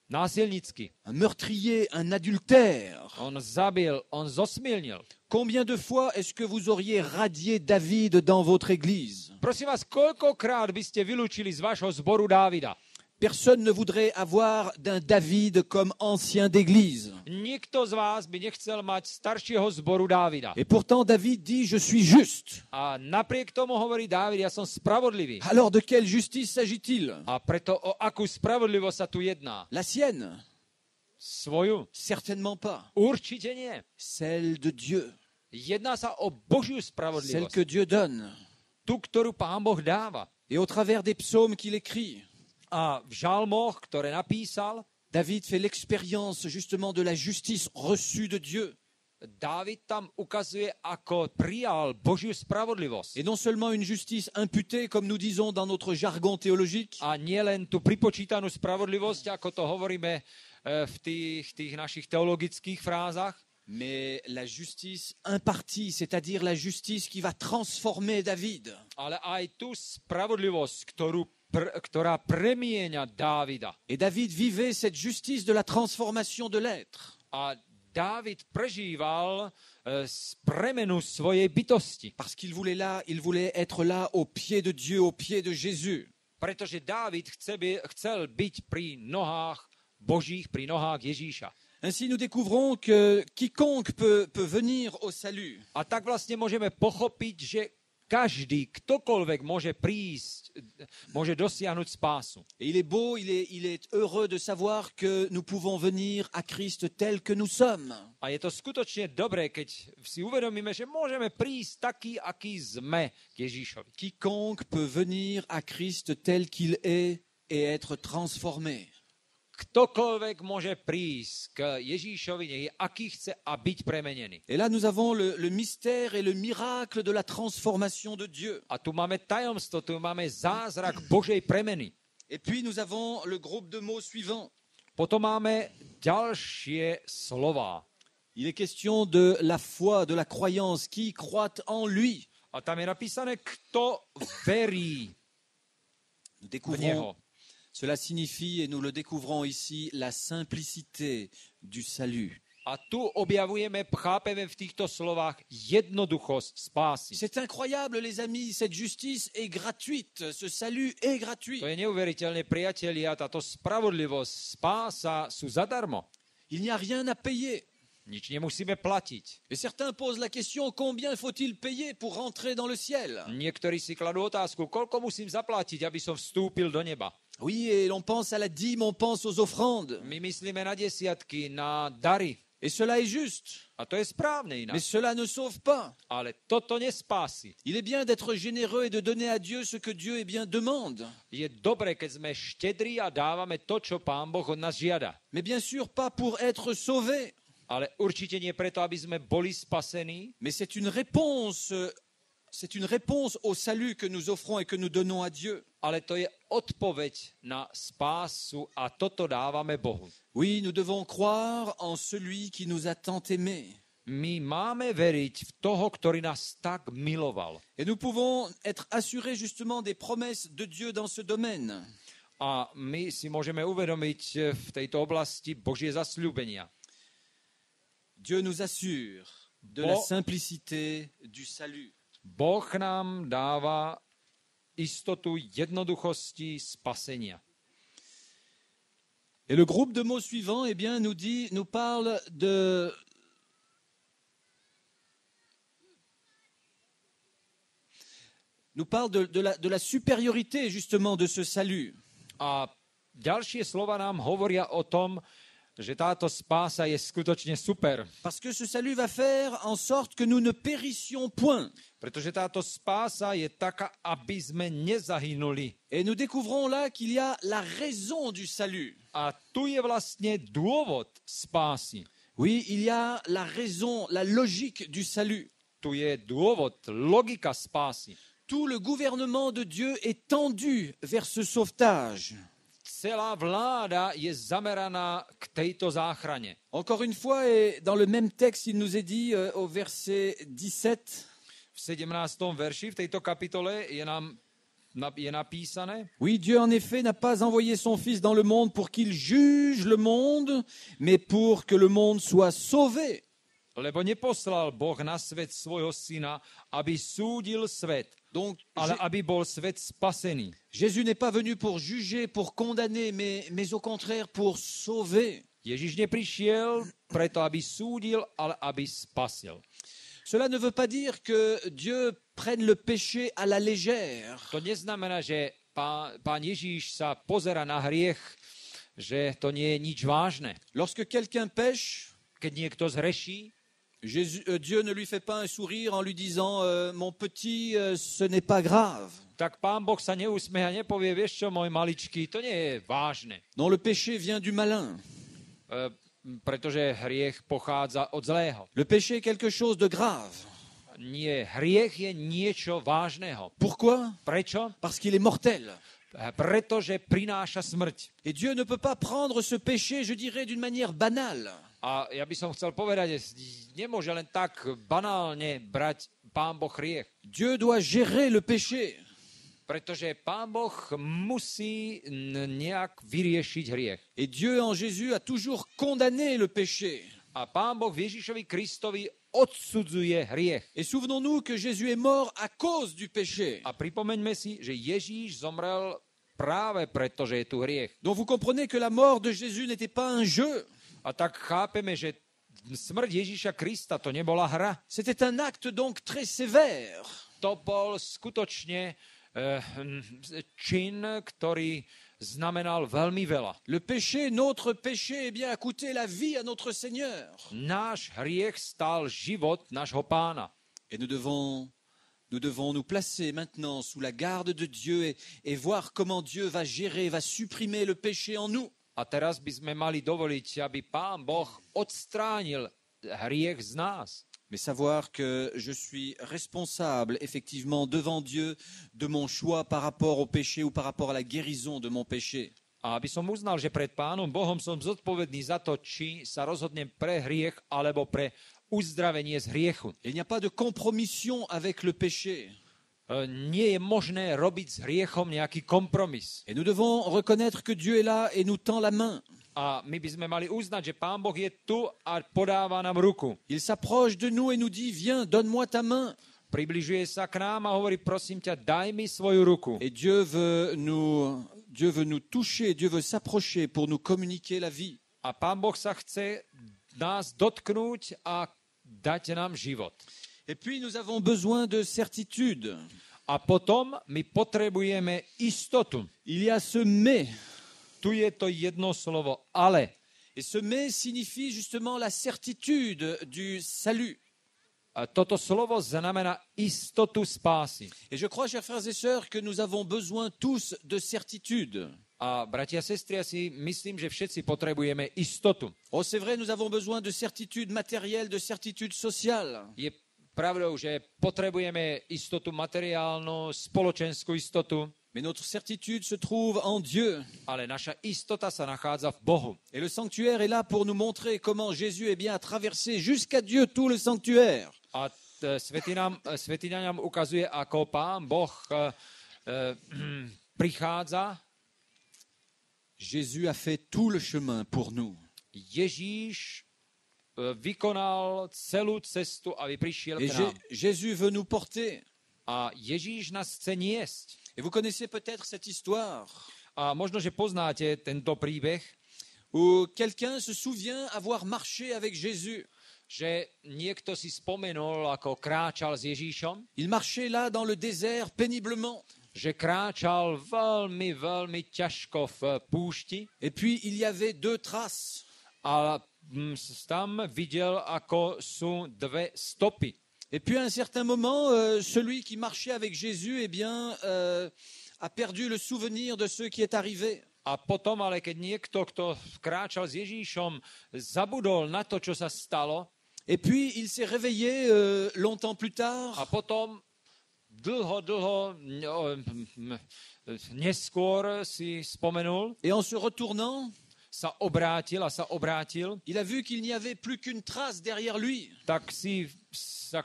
násilnícky. Un meurtrier, un adultère. On zabil, on zosmilnil. Combien de fois est-ce que vous auriez radié David dans votre église? Prosím vás, koľkokrát by ste vylúčili z vášho zboru Dávida? Personne ne voudrait avoir d'un David comme ancien d'église. Nikto z vás by nechcel mať staršieho zboru Dávida. Et pourtant, David dit: Je suis juste. A napriek tomu hovorí Dávid: Ja som spravodlivý. Alors, de quelle justice s'agit-il? A preto o akú spravodlivosť sa tu jedná? La sienne? Svoju? Certainement pas. Určite nie. Celle de Dieu. Jedná sa o Božiu Celle spravodlivosť. que Dieu donne. Tú, ktorú Pán Boh dáva. Et au travers des psaumes qu'il écrit, A v žalmoch, ktoré napísal, David fait l'expérience justement de la justice reçue de Dieu. Dávid tam ukazuje, ako prijal Božiu spravodlivosť. Et non seulement une justice imputée, comme nous disons dans notre jargon théologique, A nie len tú pripočítanú spravodlivosť, ako to hovoríme v tých našich teologických frázach, mais la justice impartie, c'est-à-dire la justice qui va transformer David. ale aj tú spravodlivosť, ktorá premieňa Dávida. Et David vivait cette justice de la transformation de l'être. A Dávid prežíval premenu svojej bytosti. Parce qu'il voulait être là au pied de Dieu, au pied de Jésus. Pretože Dávid chcel byť pri nohách Božích, pri nohách Ježíša. Ainsi, nous découvrons que quiconque peut venir au salut. A tak vlastne môžeme pochopiť, že každý, ktokoľvek môže prísť, môže dosiahnuť spásu. Et il est beau, il est heureux de savoir que nous pouvons venir à Christ tel que nous sommes. A je to skutočne dobré, keď si uvedomíme, že môžeme prísť taký, aký sme k Ježíšovi. Quiconque peut venir à Christ tel qu'il est et être transformé. Ktokoľvek môže prísť k Ježíšovi, nech je aký chce a byť premenený. Et là, nous avons le mystère et le miracle de la transformation de Dieu. A tu máme tajomstvo, tu máme zázrak Božej premeny. Et puis, nous avons le groupe de mots suivant. Potom máme ďalšie slová. Il est question de la foi, de la croyance, qui croit en lui. A tam je napísané, kto verí Nous v découvrons, Neho. cela signifie, et nous le découvrons ici, la simplicité du salut. A tu objavujeme, chápeme v týchto slovách jednoduchosť spásy. C'est incroyable, les amis, cette justice est gratuite, ce salut est gratuit. To je neuveriteľné, priatelia, táto spravodlivosť, spása sú zadarmo. Il n'y a rien à payer. Nič nemusíme platiť. Et certains posent la question, combien faut-il payer pour rentrer dans le ciel? Niektorí si kladú otázku, koľko musím zaplatiť, aby som vstúpil do neba. Oui, et l'on pense à la dîme, on pense aux offrandes. My myslíme na desiatky, na dary. Et cela est juste. A to je správne Mais inak. cela ne sauve pas. Ale toto nespási. Il est bien d'être généreux et de donner à Dieu ce que Dieu eh bien demande. Je dobre, keď sme štedrí a dávame to, čo Pán Boh od nás žiada. Mais bien sûr pas pour être sauvés. Ale určite nie preto, aby sme boli spasení, Mais c'est une réponse au salut que nous offrons et que nous donnons à Dieu. ale to je odpoveď na spásu a toto dávame Bohu. Oui, nous devons croire en celui qui nous a tant aimés. My máme veriť v toho, ktorý nás tak miloval. Et nous pouvons être assurés justement des promesses de Dieu dans ce domaine. A my si môžeme uvedomiť v tejto oblasti Božie zasľúbenia. Dieu nous assure de la simplicité du salut. Boh nám dáva istotu jednoduchosti spasenia. Et le groupe de mots suivant, eh bien, nous parle de la supériorité justement de ce salut. A ďalšie slova nám hovoria o tom, že táto spása je skutočne super. Parce que ce salut va faire en sorte que nous ne périssions point. Pretože táto spása je taká, aby sme nezahynuli. Et nous découvrons là qu'il y a la raison du salut. A tu je vlastne dôvod spásy. Oui, il y a la raison, la logique du salut. Tu je dôvod, logika spásy. Tout le gouvernement de Dieu est tendu vers ce sauvetage. Celá vláda je zameraná k tejto záchrane. Encore une fois, et dans le même texte, il nous est dit au verset 17. V 17. verši v tejto kapitole je napísané: Oui, Dieu en effet n'a pas envoyé son Fils dans le monde pour qu'il juge le monde, mais pour que le monde soit sauvé. Lebo neposlal Boh na svet svojho syna, aby súdil svet, Donc, ale aby bol svet spasený. Jésus n'est pas venu pour juger, pour condamner, mais au contraire pour sauver. Ježiš neprišiel preto, aby súdil, ale aby spasil. Cela ne veut pas dire que Dieu prenne le péché à la légère. To neznamená, že pán Ježíš sa pozera na hriech, že to nie je nič vážne. Lorsque quelqu'un pêche, Keď niekto zhreší, Dieu ne lui fait pas un sourire en lui disant mon petit, ce n'est pas grave. tak Pán Boh sa neusmeje a nepovie, vieš čo, môj maličký, to nie je vážne. Non, le péché vient du malin. Pretože hriech pochádza od zlého. Le péché est quelque chose de grave. Nie, hriech je niečo vážneho. Pourquoi? Prečo? Parce qu'il est mortel. Pretože prináša smrť. Et Dieu ne peut pas prendre ce péché, je dirais, d'une manière banale. A ja by som chcel povedať, že nemôže len tak banálne brať Pán Boh hriech. Dieu doit gérer le péché. Pretože Pán Boh musí nejak vyriešiť hriech. Et Dieu en Jésus a toujours condamné le péché. A Pán Boh Ježišovi Kristovi odsudzuje hriech. Et souvenons-nous que Jésus est mort à cause du péché. A pripomeňme si, že Ježíš zomrel práve preto, že je tu hriech. Donc vous comprenez que la mort de Jésus n'était pas un jeu. A tak chápeme, že smrť Ježíša Krista to nebola hra. C'était un acte donc très sévère. To bol skutočne čin, ktorý znamenal veľmi veľa. Le péché, notre péché, eh bien, a coûté la vie à notre Seigneur. Náš hriech stál život nášho Pána. Et nous devons nous placer maintenant sous la garde de Dieu et voir comment Dieu va gérer, va supprimer le péché en nous. A teraz by sme mali dovoliť, aby Pán Boh odstránil hriech z nás. Mais savoir que je suis responsable, effectivement, devant Dieu, de mon choix par rapport au péché ou par rapport à la guérison de mon péché. A aby som uznal, že pred Pánom Bohom som zodpovedný za to, či sa rozhodnem pre hriech alebo pre uzdravenie z hriechu. Il n'y a pas de compromission avec le péché. Nie je možné robiť s hriechom nejaký kompromis. Et nous devons reconnaître que Dieu est là et nous tend la main. A my bychom mali uznať, že Pán Boh je tu a podáva nám ruku. Il s'approche de nous et nous dit, viens, donne-moi ta main. Približuje sa k nám a hovorí, prosím ťa, daj mi svoju ruku. Et Dieu veut nous toucher, Dieu veut s'approcher pour nous communiquer la vie. A Pán Boh sa chce nás dotknúť a dať nám život. Et puis nous avons besoin de certitude. A potom my potrebujeme istotu. Il y a ce mais. Tu je to jedno slovo, ale. Et ce mais signifie justement la certitude du salut. A toto slovo znamená istotu spásy. Et je crois, chers frères et sœurs, que nous avons besoin tous de certitude. A bratia a sestry, ja si myslím, že všetci potrebujeme istotu. Oh, c'est vrai, nous avons besoin de certitude matérielle, de certitude sociale. Je pravdou, že potrebujeme istotu materiálnu, spoločenskú istotu, Mais notre certitude se trouve en Dieu. ale naša istota sa nachádza v Bohu. Et le sanctuaire est là pour nous montrer comment Jésus est bien à traverser jusqu'à Dieu tout le sanctuaire. A svätyňa nám ukazuje, ako Pán Boh prichádza. Jésus a fait tout le chemin pour nous. Ježíš vykonal celú cestu, aby prišiel Et k nám. Jésus veut nous porter. A Ježíš nás chce niesť. Et vous connaissez peut-être cette histoire A možno, že poznáte tento príbeh, où quelqu'un se souvient avoir marché avec Jésus. že niekto si spomenul, ako kráčal s Ježíšom, Il marchait là dans le désert péniblement. že kráčal veľmi, veľmi ťažko v púšti Et puis il y avait deux traces. a tam videl, ako sú dve stopy. Et puis à un certain moment, celui qui marchait avec Jésus, a perdu le souvenir de ce qui est arrivé. A potom, ale keď niekto, kto kráčal s Ježíšom, zabudol na to, čo sa stalo, Et puis il s'est réveillé longtemps plus tard. a potom dlho neskôr si spomenul, Et en se retournant, sa obrátil, il a vu qu'il n'y avait plus qu'une trace derrière lui. tak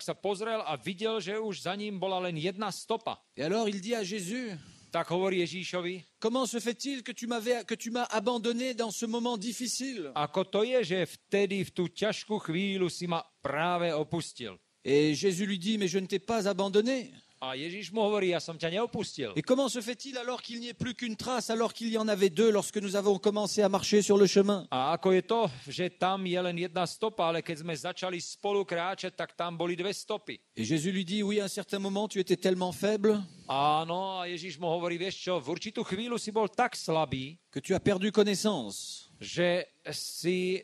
sa pozrel a videl, že už za ním bola len jedna stopa. Et alors il dit à Jésus, Tak hovorí Ježíšovi, comment se fait-il que tu m'as abandonné dans ce moment difficile? ako to je, že vtedy v tú ťažkú chvíľu si ma práve opustil. Et Jésus lui dit, mais je ne t'ai pas abandonné. A Ježíš mu hovorí, ja som ťa neopustil. Et comment se fait-il alors qu'il n'y ait plus qu'une trace, alors qu'il y en avait deux lorsque nous avons commencé à marcher sur le chemin? A ako je to, že tam je len jedna stopa, ale keď sme začali spolu kráčať, tak tam boli dve stopy. Et Jésus lui dit, oui, à un certain moment, tu étais tellement faible Áno, a Ježíš mu hovorí, vieš čo, v určitú chvíľu si bol tak slabý, que tu as perdu connaissance. že si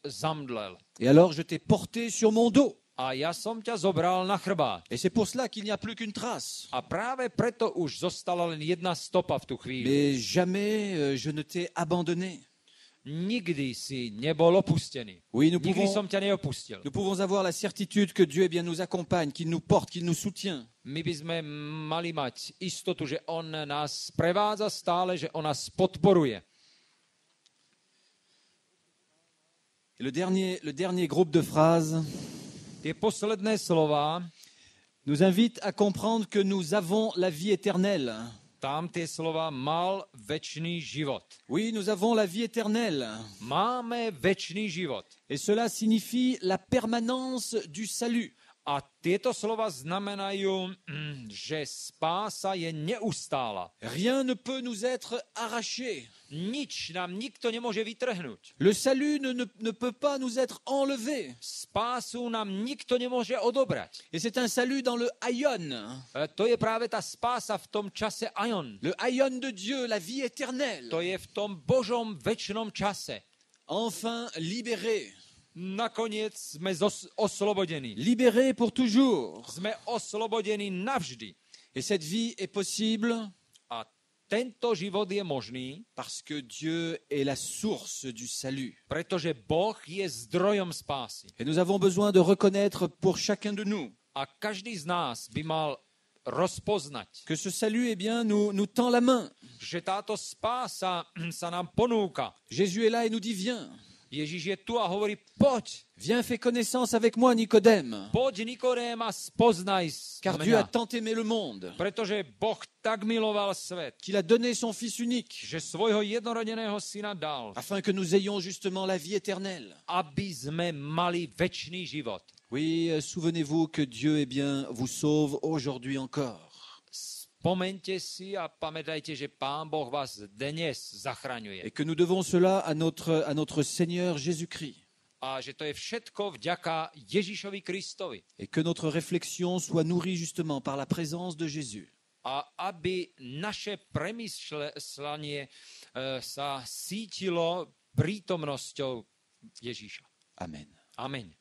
zamdlel. Et alors je t'ai porté sur mon dos. A ja som ťa zobral na chrbát. Et c'est pour cela qu'il n'y a plus qu'une trace. A práve preto už zostala len jedna stopa v tú chvíľu. Mais jamais je ne t'ai abandonné. Nikdy si nebol opustený. Oui, Nikdy som ťa neopustil. nous pouvons avoir la certitude que Dieu bien, nous accompagne, qu'il nous porte, qu'il nous soutient. My by sme mali mať istotu, že on nás prevádza stále, že on nás podporuje. Et le dernier groupe de phrases Tie posledné slova, nous invite à comprendre que nous avons la vie éternelle. tam tie slova mal večný život. Oui, nous avons la vie éternelle. Máme večný život. Et cela signifie la permanence du salut. A tieto slova znamenajú, že spása je neustála. Rien ne peut nous être arraché. Nič nám nikto nemôže vytrhnúť. Le salut ne peut pas nous être enlevé. Spásu nám nikto nemôže odobrať. Et c'est un salut dans le aion. To je práve tá spása v tom čase aion. Le aion de Dieu, la vie éternelle. To je v tom Božom večnom čase. Enfin libéré. Nakoniec sme oslobodení. Libéré pour toujours. Sme oslobodení navždy. Et cette vie est possible A tento život je možný, parce que Dieu est la source du salut. pretože Boh je zdrojom spásy. Et nous avons besoin de reconnaître pour chacun de nous A každý z nás by mal rozpoznať, que ce salut, eh bien, nous tend la main. že táto spása sa nám ponúka. Jésus est là et nous dit, viens. Ježíš je tu a hovorí, poď, Viens, fais connaissance avec moi, Nicodème. poď Nikodém a spoznaj Car Dieu a mňa. tant aimé le monde Pretože Boh tak miloval svet, qu'il a donné son Fils unique že svojho jednorodeného syna dal, afin que nous ayons justement la vie éternelle. aby sme mali večný život. Oui, souvenez-vous que Dieu vous sauve aujourd'hui encore. Spomeňte si a pamätajte, že Pán Boh vás dnes zachraňuje. Et que nous devons cela à notre Seigneur Jésus-Christ. A že to je všetko vďaka Ježišovi Kristovi. Et que notre réflexion soit nourrie justement par la présence de Jésus. A aby naše premyšľanie sa sítilo prítomnosťou Ježíša. Amen. Amen.